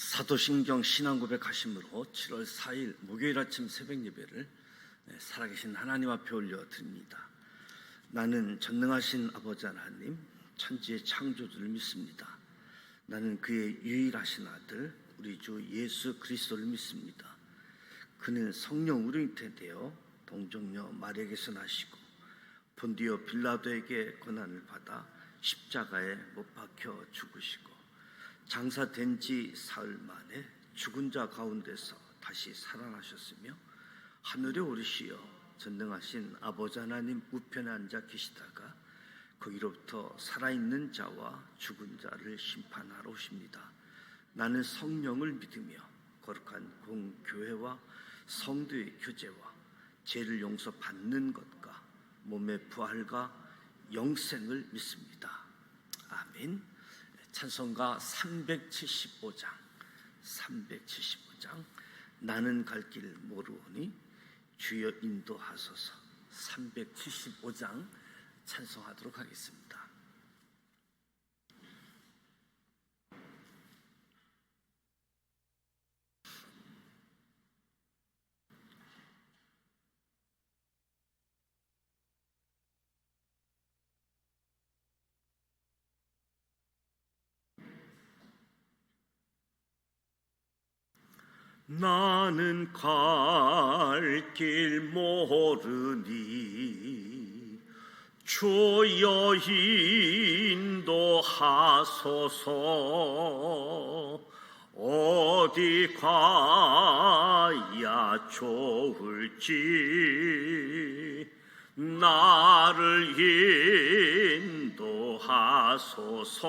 사도신경 신앙고백 하심으로 7월 4일 목요일 아침 새벽 예배를 살아계신 하나님 앞에 올려드립니다. 나는 전능하신 아버지 하나님, 천지의 창조주를 믿습니다. 나는 그의 유일하신 아들 우리 주 예수 그리스도를 믿습니다. 그는 성령 우리한테 되어 동정녀 마리아에게서 나시고 본디오 빌라도에게 고난을 받아 십자가에 못 박혀 죽으시고 장사된 지 사흘 만에 죽은 자 가운데서 다시 살아나셨으며 하늘에 오르시어 전능하신 아버지 하나님 우편에 앉아 계시다가 거기로부터 살아있는 자와 죽은 자를 심판하러 오십니다. 나는 성령을 믿으며 거룩한 공교회와 성도의 교제와 죄를 용서받는 것과 몸의 부활과 영생을 믿습니다. 아멘. 찬송가 375장 나는 갈 길 모르오니 주여 인도하소서. 375장 찬송하도록 하겠습니다. 나는 갈 길 모르니 주여 인도하소서. 어디 가야 좋을지 나를 인도하소서.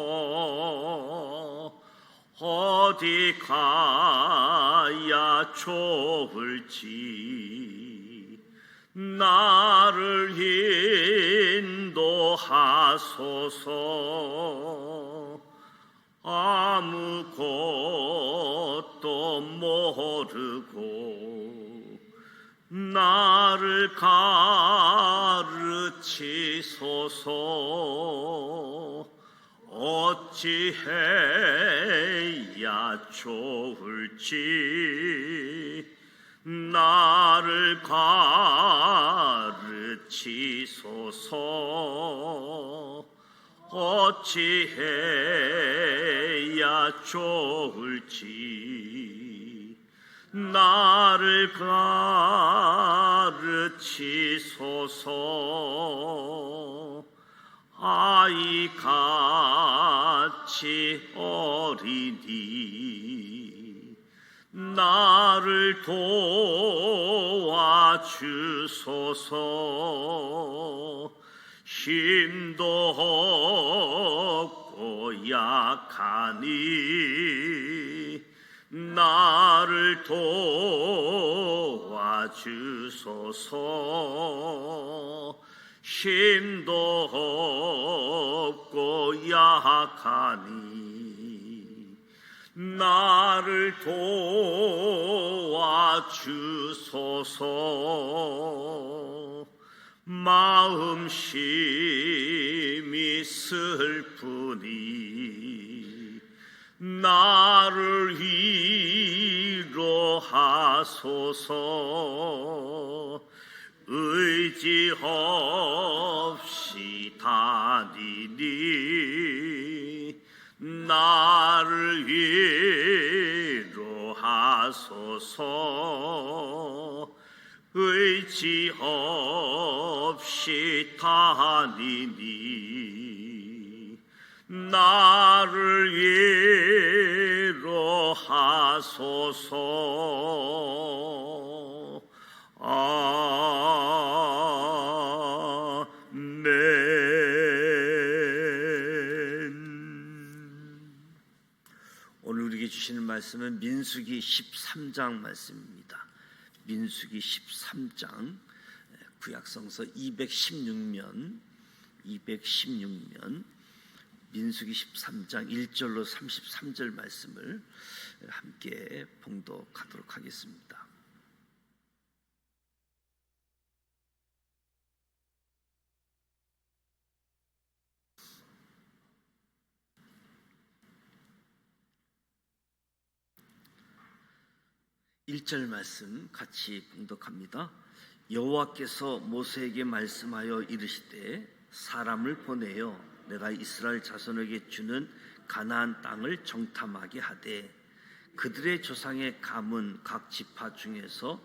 어디 가야 좋을지 나를 인도하소서. 아무것도 모르고 나를 가르치소서. 어찌해야 좋을지 나를 가르치소서. 어찌해야 좋을지 나를 가르치소서. 아이같이 어리니 나를 도와주소서. 힘도 없고 약하니 나를 도와주소서. 힘도 없고 약하니 나를 도와주소서. 마음 심히 슬프니 나를 위로하소서. 의지 없이 다니니 나를 위로하소서. 의지 없이 다니니 나를 위로하소서. 오늘 우리에게 주시는 말씀은 민수기 13장 말씀입니다. 민수기 13장 구약성서 216면 민수기 13장 1절로 33절 말씀을 함께 봉독하도록 하겠습니다. 1절 말씀 같이 봉독합니다. 여호와께서 모세에게 말씀하여 이르시되 사람을 보내어 내가 이스라엘 자손에게 주는 가나안 땅을 정탐하게 하되 그들의 조상의 가문 각 지파 중에서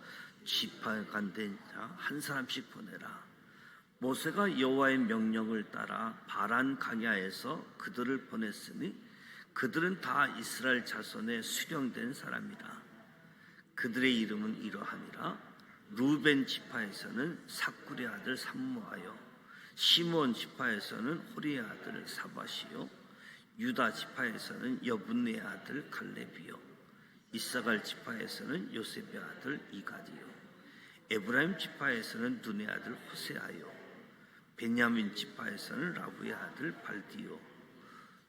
지파에 간된 자 한 사람씩 보내라. 모세가 여호와의 명령을 따라 바란 강야에서 그들을 보냈으니 그들은 다 이스라엘 자손의 수령된 사람이라. 그들의 이름은 이러하니라. 루벤 지파에서는 삭굴의 아들 삼무하여, 시몬 지파에서는 호리의 아들 사밧이요, 유다 지파에서는 여분의 아들 갈렙이요, 이사갈 지파에서는 요셉의 아들 이갈이요, 에브라임 지파에서는 눈의 아들 호세아요, 베냐민 지파에서는 라브의 아들 발디요,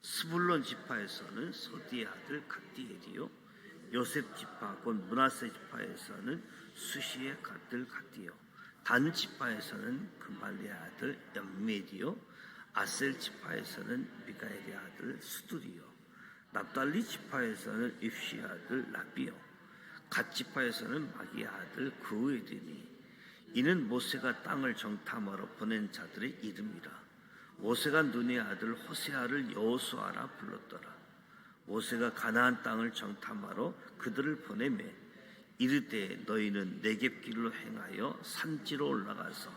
스불론 지파에서는 소디의 아들 갓디엘이요, 요셉 지파 곧 므낫세 지파에서는 수시의 아들 갓디요, 단 지파에서는 금발의 아들 얀멜이요, 아셀 지파에서는 미가엘의 아들 수두리요, 납달리 지파에서는 입시의 아들 라비요, 갓 지파에서는 마기의 아들 그우엘이니 이는 모세가 땅을 정탐하러 보낸 자들의 이름이라. 모세가 눈의 아들 호세아를 여호수아라 불렀더라. 모세가 가나안 땅을 정탐하러 그들을 보내매 이르되 너희는 네겝길로 행하여 산지로 올라가서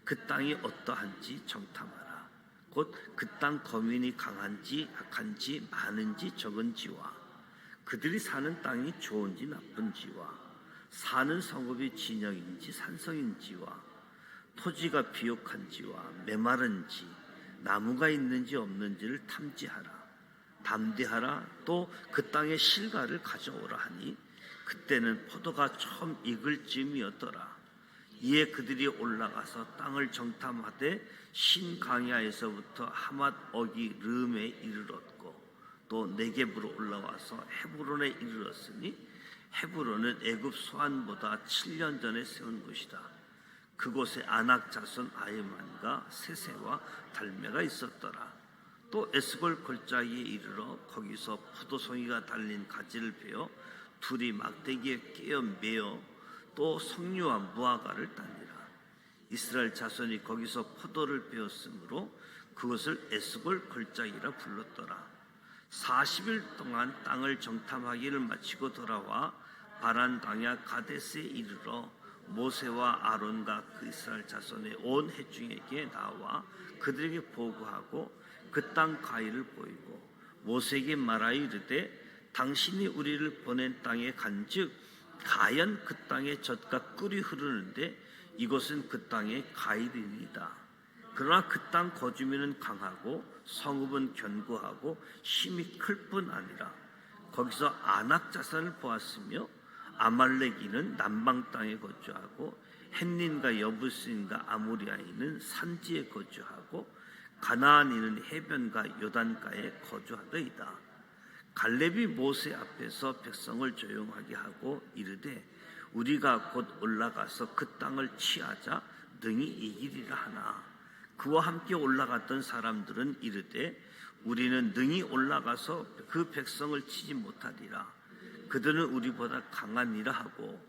그 땅이 어떠한지 정탐하라. 곧 그 땅 거민이 강한지 약한지 많은지 적은지와 그들이 사는 땅이 좋은지 나쁜지와 사는 성읍이 진영인지 산성인지와 토지가 비옥한지와 메마른지 나무가 있는지 없는지를 탐지하라. 담대하라. 또 그 땅의 실과를 가져오라 하니 그때는 포도가 처음 익을 즈음이었더라. 이에 그들이 올라가서 땅을 정탐하되 신강야에서부터 하맛 어기 르음에 이르렀고 또 네겝으로 올라와서 헤브론에 이르렀으니 헤브론은 애굽 소안보다 7년 전에 세운 곳이다. 그곳에 아낙 자손 아히만과 세세와 달메가 있었더라. 또 에스골 골짜기에 이르러 거기서 포도송이가 달린 가지를 베어 둘이 막대기에 깨어 매어 또 석류와 무화과를 따니라. 이스라엘 자손이 거기서 포도를 베었으므로 그것을 에스골 골짜기라 불렀더라. 40일 동안 땅을 정탐하기를 마치고 돌아와 바란 강야 가데스에 이르러 모세와 아론과 그 이스라엘 자손의 온 회중에게 나와 그들에게 보고하고 그 땅 과일을 보이고 모세에게 말하여 이르되 당신이 우리를 보낸 땅에 간즉 가연 그 땅에 젖과 꿀이 흐르는데 이곳은 그 땅의 과일이니이다. 그러나 그 땅 거주민은 강하고 성읍은 견고하고 힘이 클 뿐 아니라 거기서 아낙 자손을 보았으며 아말렉이는 남방 땅에 거주하고 햇닌과 여부스인과 아모리아인은 산지에 거주하고 가나안인은 해변과 요단가에 거주하더이다. 갈렙이 모세 앞에서 백성을 조용하게 하고 이르되 우리가 곧 올라가서 그 땅을 취하자 능히 이기리라 하나 그와 함께 올라갔던 사람들은 이르되 우리는 능히 올라가서 그 백성을 치지 못하리라. 그들은 우리보다 강하니라 하고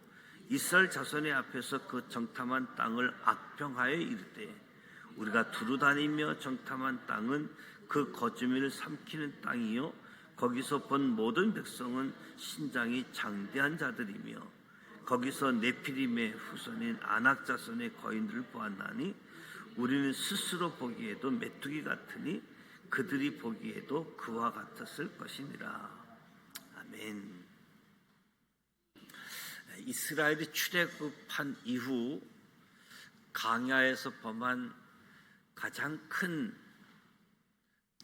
이스라엘 자손의 앞에서 그 정탐한 땅을 악평하여 이르되 우리가 두루다니며 정탐한 땅은 그 거주민을 삼키는 땅이요 거기서 본 모든 백성은 신장이 장대한 자들이며 거기서 네피림의 후손인 아낙 자손의 거인들을 보았나니 우리는 스스로 보기에도 메뚜기 같으니 그들이 보기에도 그와 같았을 것이니라. 아멘. 이스라엘이 출애굽한 이후 강야에서 범한 가장 큰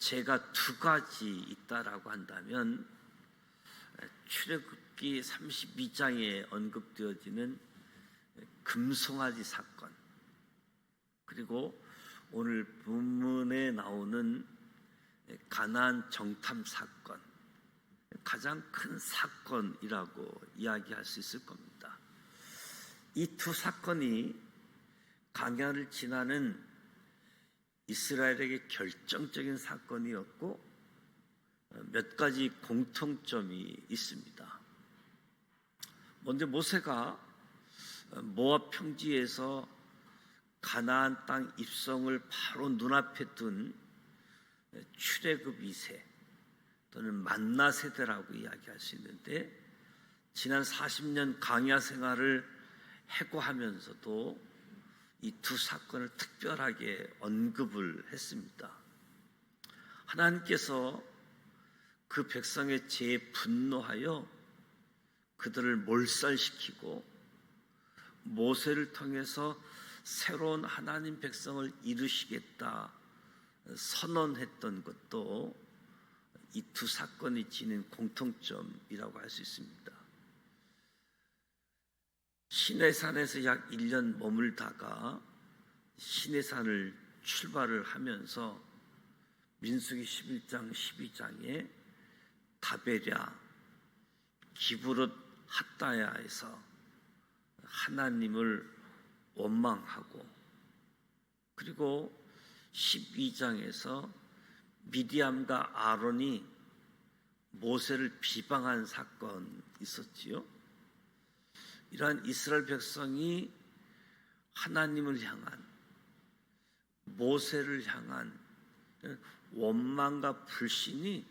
죄가 두 가지 있다라고 한다면 출애굽기 32장에 언급되어지는 금송아지 사건 그리고 오늘 본문에 나오는 가나안 정탐 사건 가장 큰 사건이라고 이야기할 수 있을 겁니다. 이 두 사건이 강야를 지나는 이스라엘에게 결정적인 사건이었고 몇 가지 공통점이 있습니다. 먼저 모세가 모압 평지에서 가나안 땅 입성을 바로 눈앞에 둔 출애굽 2세 또는 만나 세대라고 이야기할 수 있는데, 지난 40년 광야 생활을 해고하면서도 이 두 사건을 특별하게 언급을 했습니다. 하나님께서 그 백성의 죄에 분노하여 그들을 몰살시키고 모세를 통해서 새로운 하나님 백성을 이루시겠다 선언했던 것도 이 두 사건이 지닌 공통점이라고 할 수 있습니다. 시내산에서 약 1년 머물다가 시내산을 출발을 하면서 민수기 11장 12장에 다베랴 기브롯 핫다야에서 하나님을 원망하고, 그리고 12장에서 미디암과 아론이 모세를 비방한 사건이 있었지요. 이러한 이스라엘 백성이 하나님을 향한, 모세를 향한 원망과 불신이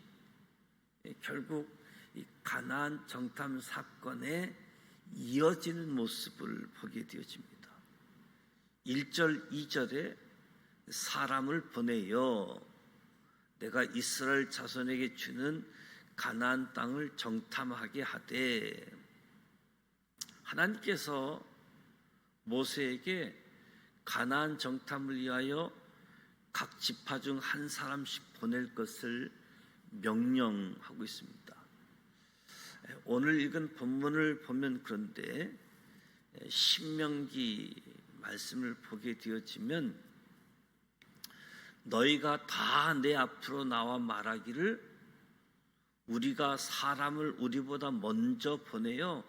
결국 이 가나안 정탐 사건에 이어지는 모습을 보게 되어집니다. 1절 2절에 사람을 보내어 내가 이스라엘 자손에게 주는 가나안 땅을 정탐하게 하되, 하나님께서 모세에게 가나안 정탐을 위하여 각 지파 중 한 사람씩 보낼 것을 명령하고 있습니다. 오늘 읽은 본문을 보면, 그런데 신명기 말씀을 보게 되어지면 너희가 다 내 앞으로 나와 말하기를 우리가 사람을 우리보다 먼저 보내어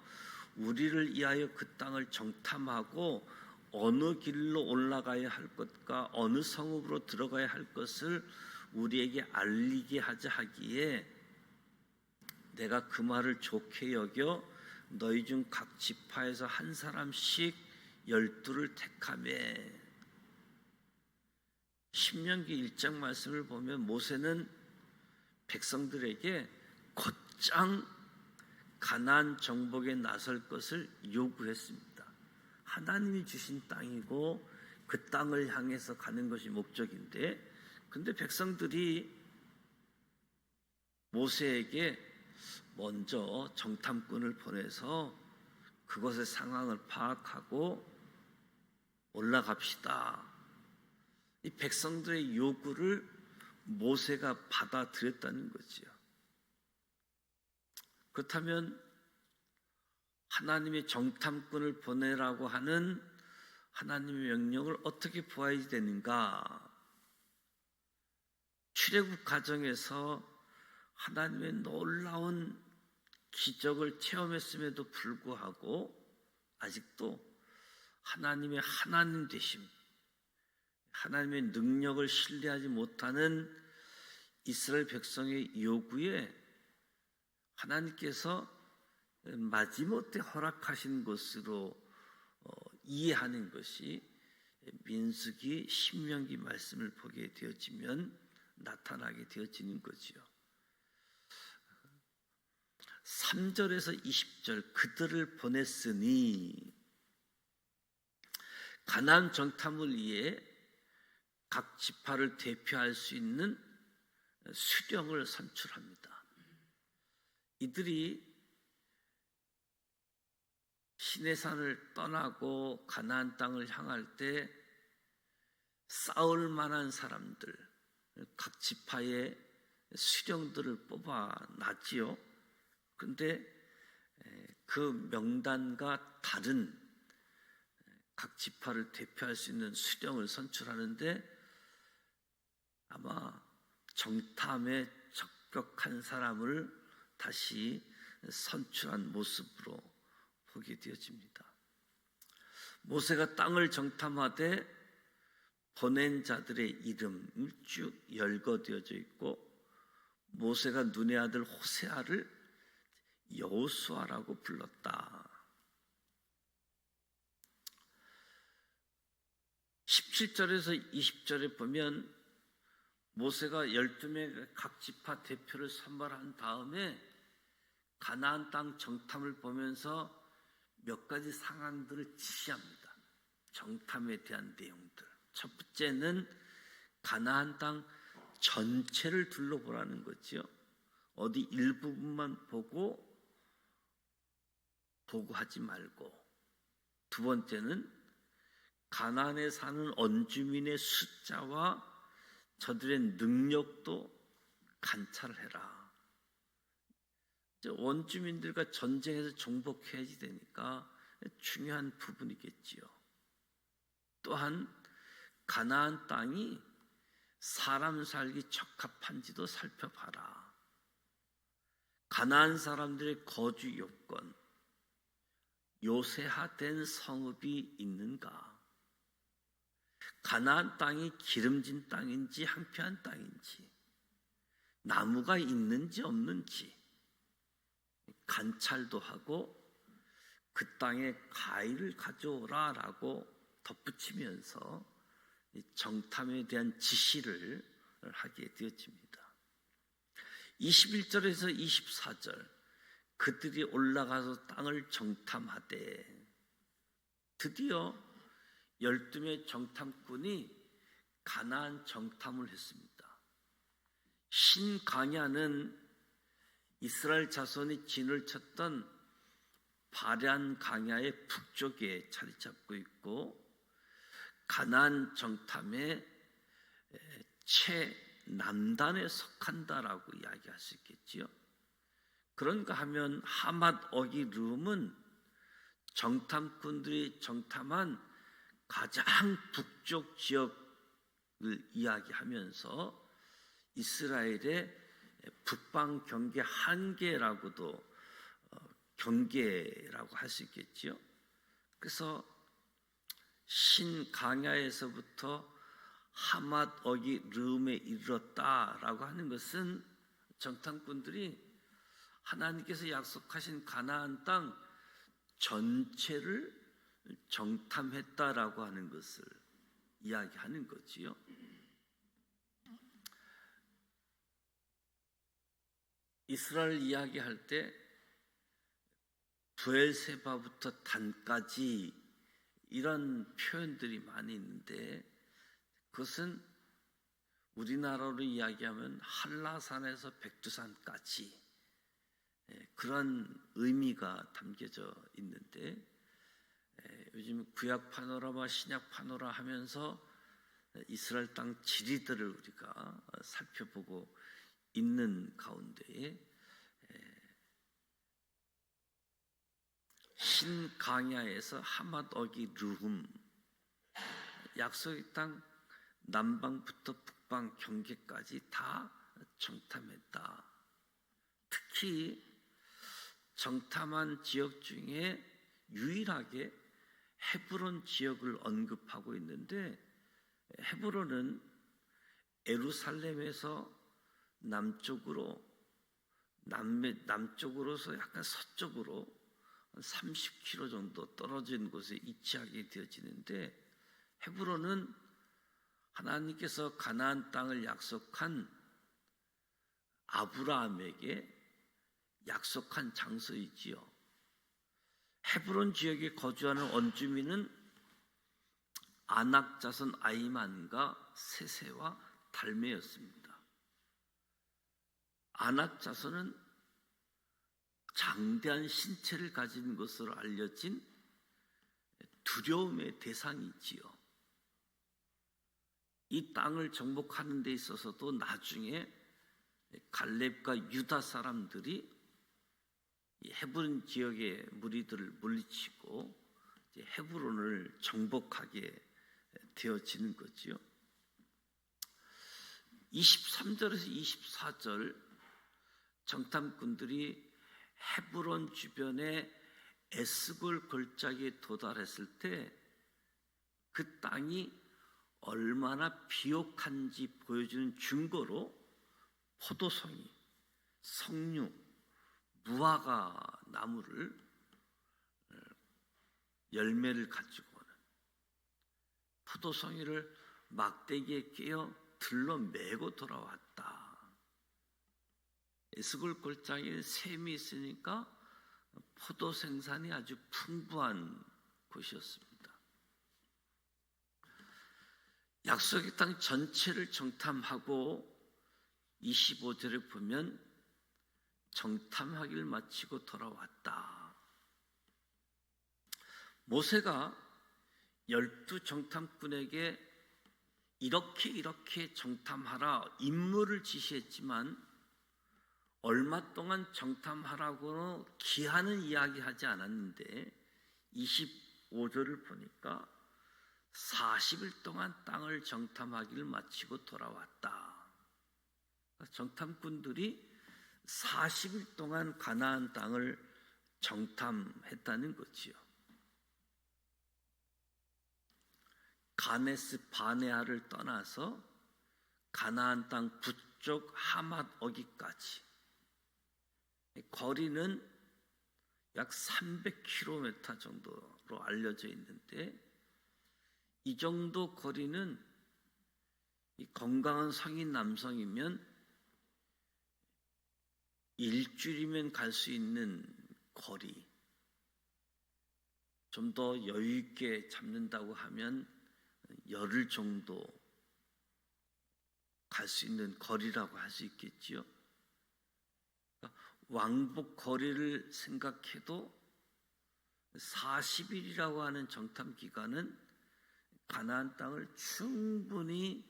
우리를 위하여 그 땅을 정탐하고 어느 길로 올라가야 할 것과 어느 성읍으로 들어가야 할 것을 우리에게 알리게 하자 하기에 내가 그 말을 좋게 여겨 너희 중 각 지파에서 한 사람씩 12를 택하매. 신명기 1장 말씀을 보면 모세는 백성들에게 곧장 가나안 정복에 나설 것을 요구했습니다. 하나님이 주신 땅이고 그 땅을 향해서 가는 것이 목적인데, 그런데 백성들이 모세에게 먼저 정탐꾼을 보내서 그것의 상황을 파악하고 올라갑시다. 이 백성들의 요구를 모세가 받아들였다는 거지요. 그렇다면 하나님의 정탐꾼을 보내라고 하는 하나님의 명령을 어떻게 보아야 되는가? 출애굽 과정에서 하나님의 놀라운 기적을 체험했음에도 불구하고 아직도 하나님의 하나님 되심, 하나님의 능력을 신뢰하지 못하는 이스라엘 백성의 요구에 하나님께서 마지못해 허락하신 것으로 이해하는 것이 민수기 신명기 말씀을 보게 되어지면 나타나게 되어지는 거지요. 3절에서 20절 그들을 보냈으니 가나안 정탐을 위해 각 지파를 대표할 수 있는 수령을 선출합니다. 이들이 시내산을 떠나고 가나안 땅을 향할 때 싸울 만한 사람들, 각 지파의 수령들을 뽑아 놨지요. 그런데 그 명단과 다른 각 지파를 대표할 수 있는 수령을 선출하는데 아마 정탐에 적격한 사람을 다시 선출한 모습으로 보게 되어집니다. 모세가 땅을 정탐하되 보낸 자들의 이름이 쭉 열거되어져 있고, 모세가 눈의 아들 호세아를 여호수아라고 불렀다. 17절에서 20절에 보면 모세가 12명의 각 지파 대표를 선발한 다음에 가나안 땅 정탐을 보면서 몇 가지 상황들을 지시합니다. 정탐에 대한 내용들. 첫 번째는 가나안 땅 전체를 둘러보라는 거죠. 어디 일부분만 보고하지 말고. 두 번째는 가나안에 사는 원주민의 숫자와 저들의 능력도 관찰해라. 원주민들과 전쟁에서 정복해야지 되니까 중요한 부분이겠지요. 또한 가나안 땅이 사람 살기 적합한지도 살펴봐라. 가나안 사람들의 거주 요건, 요새화된 성읍이 있는가? 가나안 땅이 기름진 땅인지 황폐한 땅인지, 나무가 있는지 없는지 관찰도 하고 그 땅에 과일을 가져오라라고 덧붙이면서 정탐에 대한 지시를 하게 되어집니다. 21절에서 24절, 그들이 올라가서 땅을 정탐하되, 드디어 12명의 정탐꾼이 가나안 정탐을 했습니다. 신강야는 이스라엘 자손이 진을 쳤던 바란 강야의 북쪽에 자리 잡고 있고, 가나안 정탐의 최남단에 속한다라고 이야기할 수 있겠지요. 그런가 하면 하맛 어기 룸은 정탐꾼들이 정탐한 가장 북쪽 지역을 이야기하면서 이스라엘의 북방 경계 한계라고도 경계라고 할 수 있겠지요. 그래서 신강야에서부터 하맛 어기 르움에 이르렀다라고 하는 것은 정탐꾼들이 하나님께서 약속하신 가나안 땅 전체를 정탐했다라고 하는 것을 이야기하는 거지요. 이스라엘 이야기할 때 브엘세바부터 단까지 이런 표현들이 많이 있는데, 그것은 우리나라로 이야기하면 한라산에서 백두산까지 그런 의미가 담겨져 있는데, 요즘 구약 파노라마, 신약 파노라 하면서 이스라엘 땅 지리들을 우리가 살펴보고 있는 가운데에 신강야에서 하맛 어기 르훔, 약속의 땅 남방부터 북방 경계까지 다 정탐했다. 특히 정탐한 지역 중에 유일하게 헤브론 지역을 언급하고 있는데, 헤브론은 예루살렘에서 남쪽으로서 약간 서쪽으로 30km 정도 떨어진 곳에 위치하게 되어지는데, 헤브론은 하나님께서 가나안 땅을 약속한 아브라함에게 약속한 장소이지요. 헤브론 지역에 거주하는 원주민은 아낙 자손 아이만과 세세와 달메였습니다. 아낙 자손은 장대한 신체를 가진 것으로 알려진 두려움의 대상이지요. 이 땅을 정복하는 데 있어서도 나중에 갈렙과 유다 사람들이 헤브론 지역의 무리들을 물리치고 헤브론을 정복하게 되어지는 거지요. 23절에서 24절, 정탐꾼들이 헤브론 주변의 에스골 골짜기에 도달했을 때 그 땅이 얼마나 비옥한지 보여주는 증거로 포도송이, 석류, 무화과 나무를 열매를 가지고 오는, 포도송이를 막대기에 끼어 들로 메고 돌아왔다. 에스골 골짜기에 샘이 있으니까 포도 생산이 아주 풍부한 곳이었습니다. 약속의 땅 전체를 정탐하고 25절에 보면 정탐하기를 마치고 돌아왔다. 모세가 12 정탐꾼에게 이렇게 정탐하라 임무를 지시했지만 얼마 동안 정탐하라고 기한은 이야기하지 않았는데 25절을 보니까 40일 동안 땅을 정탐하기를 마치고 돌아왔다. 정탐꾼들이 40일 동안 가나안 땅을 정탐했다는 거지요. 가네스 바네아를 떠나서 가나안 땅 북쪽 하맛 어기까지 거리는 약 300km 정도로 알려져 있는데 이 정도 거리는 이 건강한 성인 남성이면 일주일이면 갈 수 있는 거리, 좀 더 여유 있게 잡는다고 하면 열흘 정도 갈 수 있는 거리라고 할 수 있겠지요. 왕복 거리를 생각해도 40일이라고 하는 정탐 기간은 가나안 땅을 충분히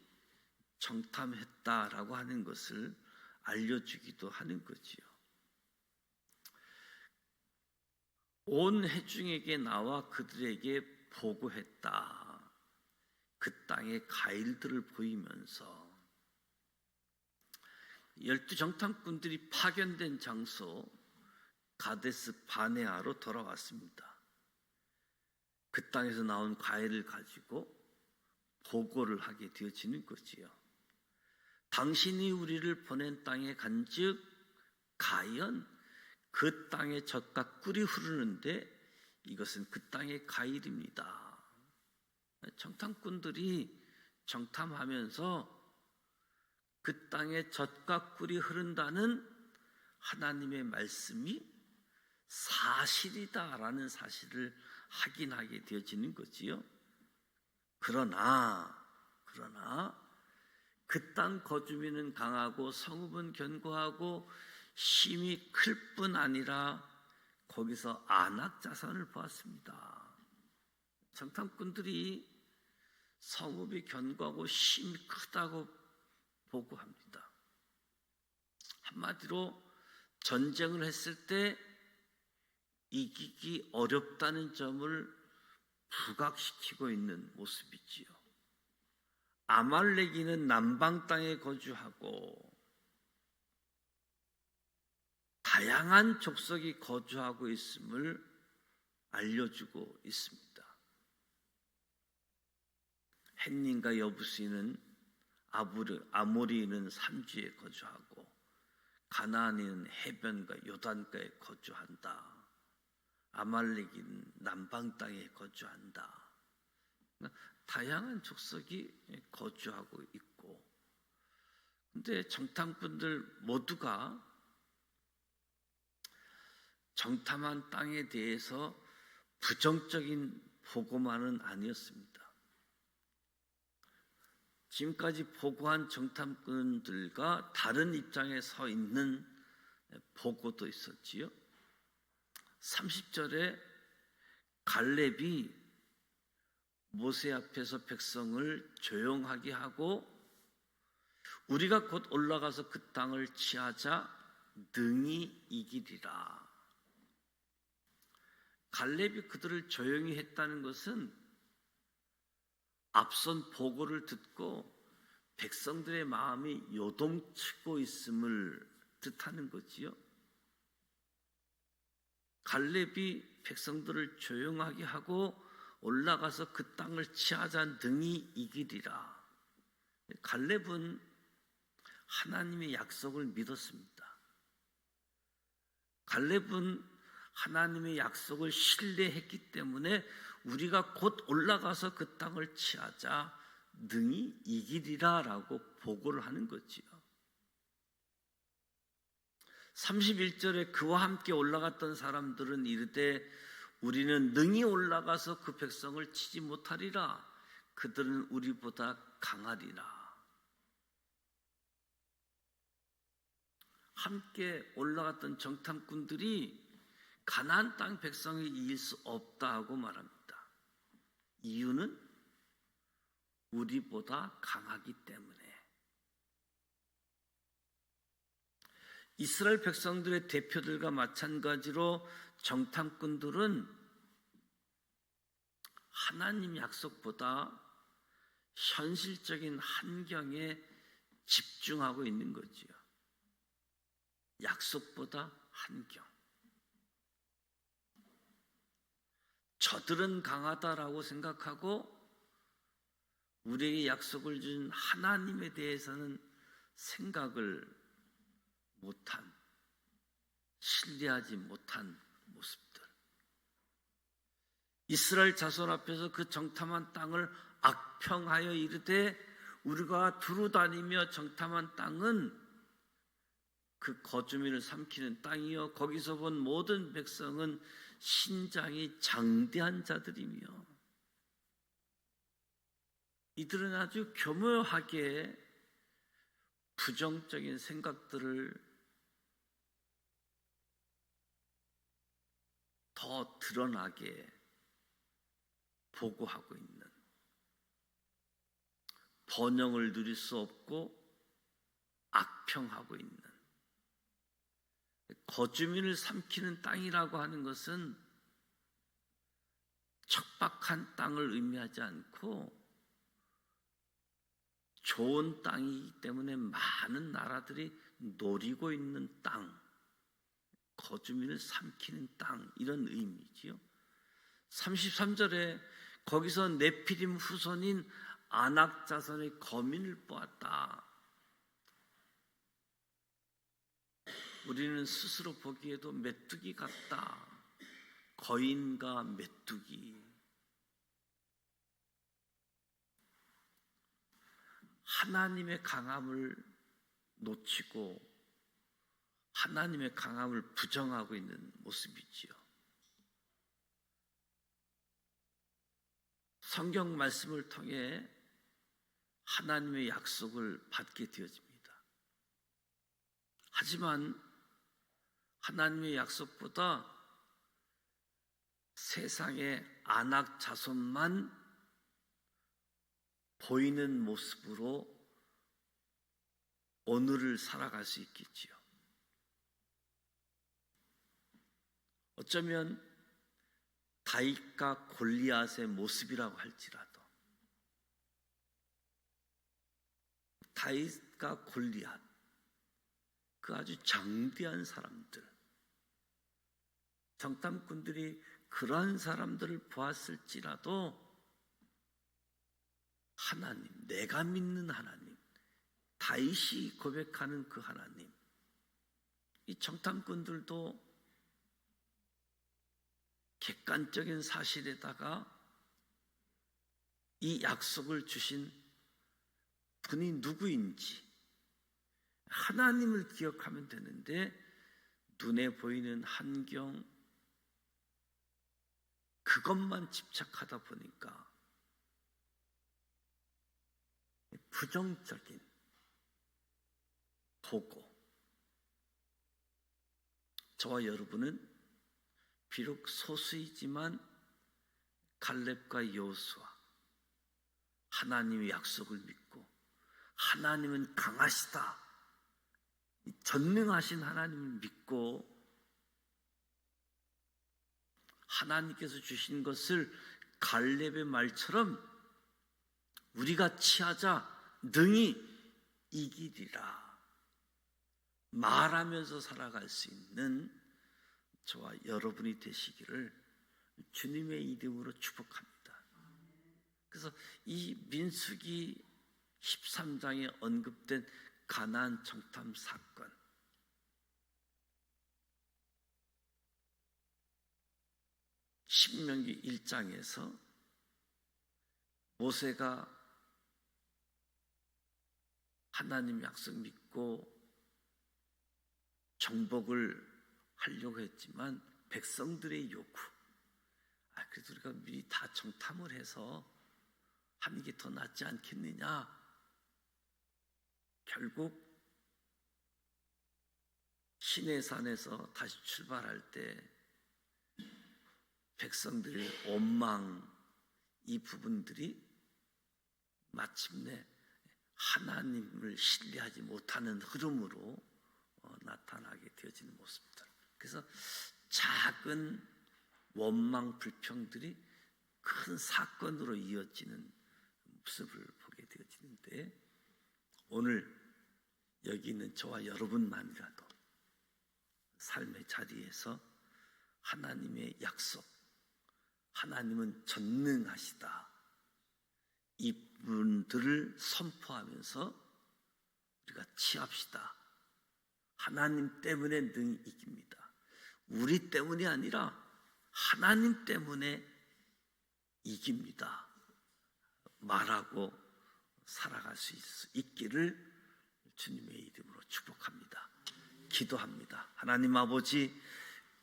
정탐했다라고 하는 것을 알려주기도 하는 거지요. 온 회중에게 나와 그들에게 보고했다. 그 땅의 가일들을 보이면서 12 정탐꾼들이 파견된 장소 가데스 바네아로 돌아왔습니다. 그 땅에서 나온 과일을 가지고 보고를 하게 되어지는 거지요. 당신이 우리를 보낸 땅에 간즉 가연 그 땅의 젖과 꿀이 흐르는데 이것은 그 땅의 가일입니다. 정탐꾼들이 정탐하면서 그 땅에 젖과 꿀이 흐른다는 하나님의 말씀이 사실이다라는 사실을 확인하게 되어지는 거지요. 그러나 그 땅 거주민은 강하고 성읍은 견고하고 힘이 클 뿐 아니라 거기서 안악 자산을 보았습니다. 정탐꾼들이 성읍이 견고하고 힘이 크다고 보고합니다. 한마디로 전쟁을 했을 때 이기기 어렵다는 점을 부각시키고 있는 모습이지요. 아말렉이는 남방 땅에 거주하고 다양한 족속이 거주하고 있음을 알려주고 있습니다. 햇님과 여부시는 아모리는 산지에 거주하고 가나안인은 해변과 요단가에 거주한다. 아말렉인 남방 땅에 거주한다. 다양한 족속이 거주하고 있고, 근데 정탐꾼들 모두가 정탐한 땅에 대해서 부정적인 보고만은 아니었습니다. 지금까지 보고한 정탐꾼들과 다른 입장에 서 있는 보고도 있었지요. 30절에 갈렙이 모세 앞에서 백성을 조용하게 하고 우리가 곧 올라가서 그 땅을 취하자 능히 이기리라. 갈렙이 그들을 조용히 했다는 것은 앞선 보고를 듣고 백성들의 마음이 요동치고 있음을 뜻하는 거지요. 갈렙이 백성들을 조용하게 하고 올라가서 그 땅을 취하자 능히 이기리라. 갈렙은 하나님의 약속을 믿었습니다. 갈렙은 하나님의 약속을 신뢰했기 때문에 우리가 곧 올라가서 그 땅을 취하자 능히 이기리라 라고 보고를 하는 거지요. 31절에 그와 함께 올라갔던 사람들은 이르되 우리는 능히 올라가서 그 백성을 치지 못하리라. 그들은 우리보다 강하리라. 함께 올라갔던 정탐꾼들이 가나안 땅 백성이 이길 수 없다 하고 말합니다. 이유는 우리보다 강하기 때문에. 이스라엘 백성들의 대표들과 마찬가지로 정탐꾼들은 하나님 약속보다 현실적인 환경에 집중하고 있는 거지요. 약속보다 환경. 저들은 강하다라고 생각하고 우리에게 약속을 준 하나님에 대해서는 생각을 못한, 신뢰하지 못한 모습들. 이스라엘 자손 앞에서 그 정탐한 땅을 악평하여 이르되 우리가 두루 다니며 정탐한 땅은 그 거주민을 삼키는 땅이요 거기서 본 모든 백성은 신장이 장대한 자들이며. 이들은 아주 교묘하게 부정적인 생각들을 더 드러나게 보고하고 있는, 번영을 누릴 수 없고 악평하고 있는, 거주민을 삼키는 땅이라고 하는 것은 척박한 땅을 의미하지 않고 좋은 땅이기 때문에 많은 나라들이 노리고 있는 땅, 거주민을 삼키는 땅, 이런 의미지요. 33절에 거기서 네피림 후손인 아낙 자손의 거민을 보았다. 우리는 스스로 보기에도 메뚜기 같다. 거인과 메뚜기. 하나님의 강함을 놓치고 하나님의 강함을 부정하고 있는 모습이지요. 성경 말씀을 통해 하나님의 약속을 받게 되어집니다. 하지만 하나님의 약속보다 세상의 아낙 자손만 보이는 모습으로 오늘을 살아갈 수 있겠지요. 어쩌면 다윗과 골리앗의 모습이라고 할지라도, 다윗과 골리앗, 그 아주 장대한 사람들, 정탐꾼들이 그러한 사람들을 보았을지라도 하나님, 내가 믿는 하나님, 다윗이 고백하는 그 하나님, 이 정탐꾼들도 객관적인 사실에다가 이 약속을 주신 분이 누구인지 하나님을 기억하면 되는데 눈에 보이는 환경, 그것만 집착하다 보니까 부정적인 보고. 저와 여러분은 비록 소수이지만 갈렙과 여호수아, 하나님의 약속을 믿고 하나님은 강하시다, 전능하신 하나님을 믿고 하나님께서 주신 것을 갈렙의 말처럼 우리가 취하자 능히 이기리라 말하면서 살아갈 수 있는 저와 여러분이 되시기를 주님의 이름으로 축복합니다. 그래서 이 민수기 13장에 언급된 가나안 정탐 사건, 신명기 1장에서 모세가 하나님 약속 믿고 정복을 하려고 했지만 백성들의 요구, 그래도 우리가 미리 다 정탐을 해서 하는 게 더 낫지 않겠느냐. 결국 시내산에서 다시 출발할 때 백성들의 원망, 이 부분들이 마침내 하나님을 신뢰하지 못하는 흐름으로 나타나게 되어지는 모습들. 그래서 작은 원망, 불평들이 큰 사건으로 이어지는 모습을 보게 되어지는데, 오늘 여기 있는 저와 여러분만이라도 삶의 자리에서 하나님의 약속, 하나님은 전능하시다, 이분들을 선포하면서 우리가 취합시다. 하나님 때문에 능 이깁니다. 우리 때문이 아니라 하나님 때문에 이깁니다 말하고 살아갈 수 있기를 주님의 이름으로 축복합니다. 기도합니다. 하나님 아버지,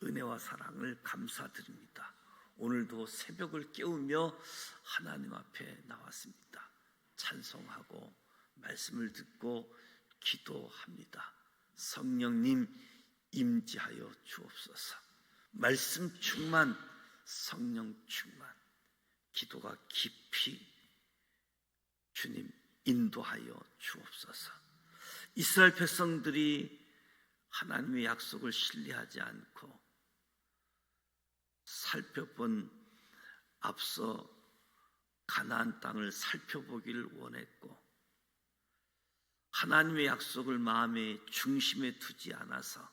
은혜와 사랑을 감사드립니다. 오늘도 새벽을 깨우며 하나님 앞에 나왔습니다. 찬송하고 말씀을 듣고 기도합니다. 성령님 임재하여 주옵소서. 말씀 충만, 성령 충만, 기도가 깊이 주님 인도하여 주옵소서. 이스라엘 백성들이 하나님의 약속을 신뢰하지 않고 살펴본, 앞서 가나안 땅을 살펴보기를 원했고 하나님의 약속을 마음의 중심에 두지 않아서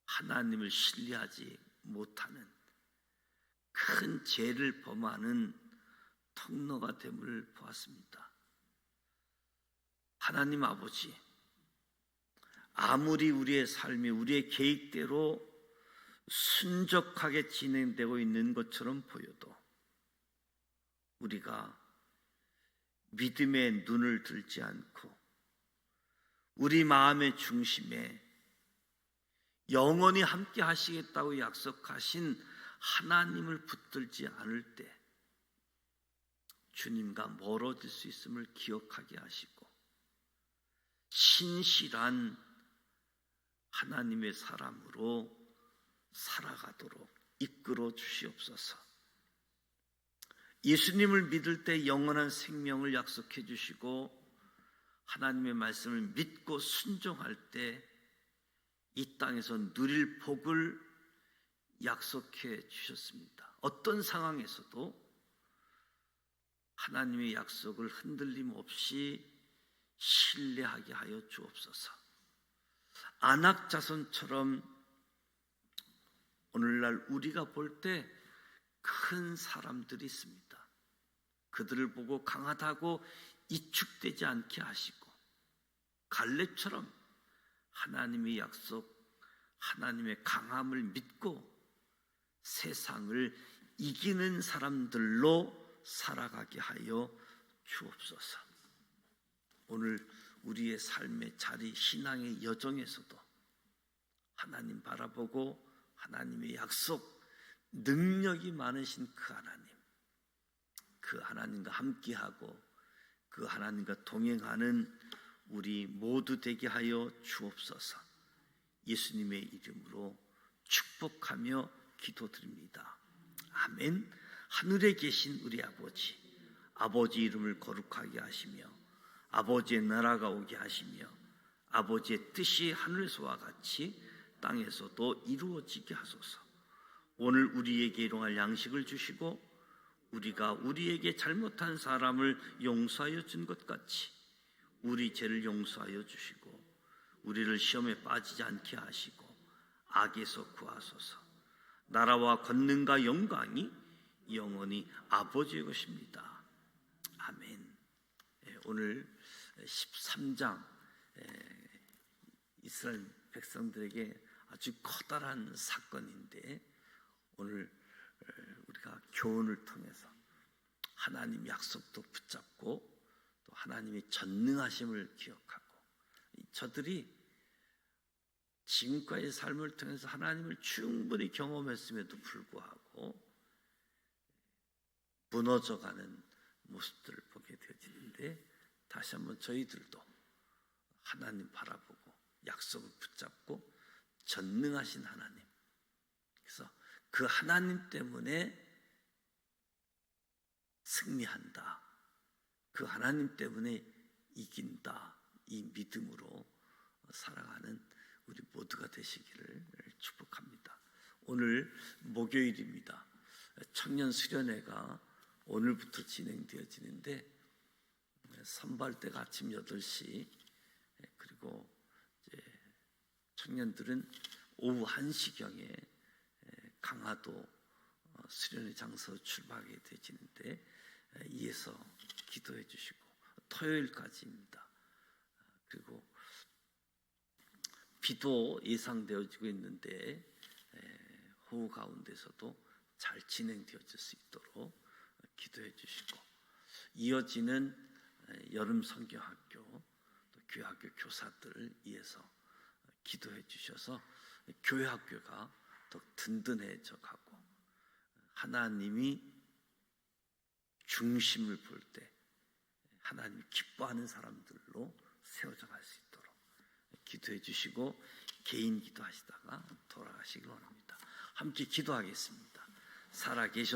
하나님을 신뢰하지 못하는 큰 죄를 범하는 통로가 됨을 보았습니다. 하나님 아버지, 아무리 우리의 삶이 우리의 계획대로 순적하게 진행되고 있는 것처럼 보여도 우리가 믿음의 눈을 들지 않고 우리 마음의 중심에 영원히 함께 하시겠다고 약속하신 하나님을 붙들지 않을 때 주님과 멀어질 수 있음을 기억하게 하시고 신실한 하나님의 사람으로 살아가도록 이끌어 주시옵소서. 예수님을 믿을 때 영원한 생명을 약속해 주시고 하나님의 말씀을 믿고 순종할 때 이 땅에서 누릴 복을 약속해 주셨습니다. 어떤 상황에서도 하나님의 약속을 흔들림 없이 신뢰하게 하여 주옵소서. 안악 자손처럼 오늘날 우리가 볼 때 큰 사람들이 있습니다. 그들을 보고 강하다고 이축되지 않게 하시고 갈렙처럼 하나님의 약속, 하나님의 강함을 믿고 세상을 이기는 사람들로 살아가게 하여 주옵소서. 오늘 우리의 삶의 자리, 신앙의 여정에서도 하나님 바라보고 하나님의 약속, 능력이 많으신 그 하나님, 그 하나님과 함께하고 그 하나님과 동행하는 우리 모두 되게 하여 주옵소서. 예수님의 이름으로 축복하며 기도드립니다. 아멘. 하늘에 계신 우리 아버지, 아버지 이름을 거룩하게 하시며 아버지의 나라가 오게 하시며 아버지의 뜻이 하늘에서와 같이 땅에서도 이루어지게 하소서. 오늘 우리에게 일용할 양식을 주시고 우리가 우리에게 잘못한 사람을 용서하여 준 것 같이 우리 죄를 용서하여 주시고 우리를 시험에 빠지지 않게 하시고 악에서 구하소서. 나라와 권능과 영광이 영원히 아버지의 것입니다. 아멘. 오늘 13장 이스라엘 백성들에게 아주 커다란 사건인데 오늘 우리가 교훈을 통해서 하나님 약속도 붙잡고 또 하나님의 전능하심을 기억하고, 저들이 지금까지 삶을 통해서 하나님을 충분히 경험했음에도 불구하고 무너져가는 모습들을 보게 되어지는데, 다시 한번 저희들도 하나님 바라보고 약속을 붙잡고 전능하신 하나님, 그래서 그 하나님 때문에 승리한다, 그 하나님 때문에 이긴다, 이 믿음으로 살아가는 우리 모두가 되시기를 축복합니다. 오늘 목요일입니다. 청년 수련회가 오늘부터 진행되어지는데, 선발대가 아침 8시, 그리고 이제 청년들은 오후 1시경에 강화도 수련회 장소로 출발하게 되어지는데, 이에서 기도해 주시고, 토요일까지입니다. 그리고 비도 예상되어지고 있는데 호우 가운데서도 잘 진행되어질 수 있도록 기도해 주시고, 이어지는 여름 성경학교, 또 교회학교 교사들을 위해서 기도해 주셔서 교회학교가 더 든든해져 가고 하나님이 중심을 볼 때 하나님이 기뻐하는 사람들로 세워져 갈 수 있도록 기도해 주시고, 개인 기도하시다가 돌아가시길 원합니다. 함께 기도하겠습니다. 살아계셔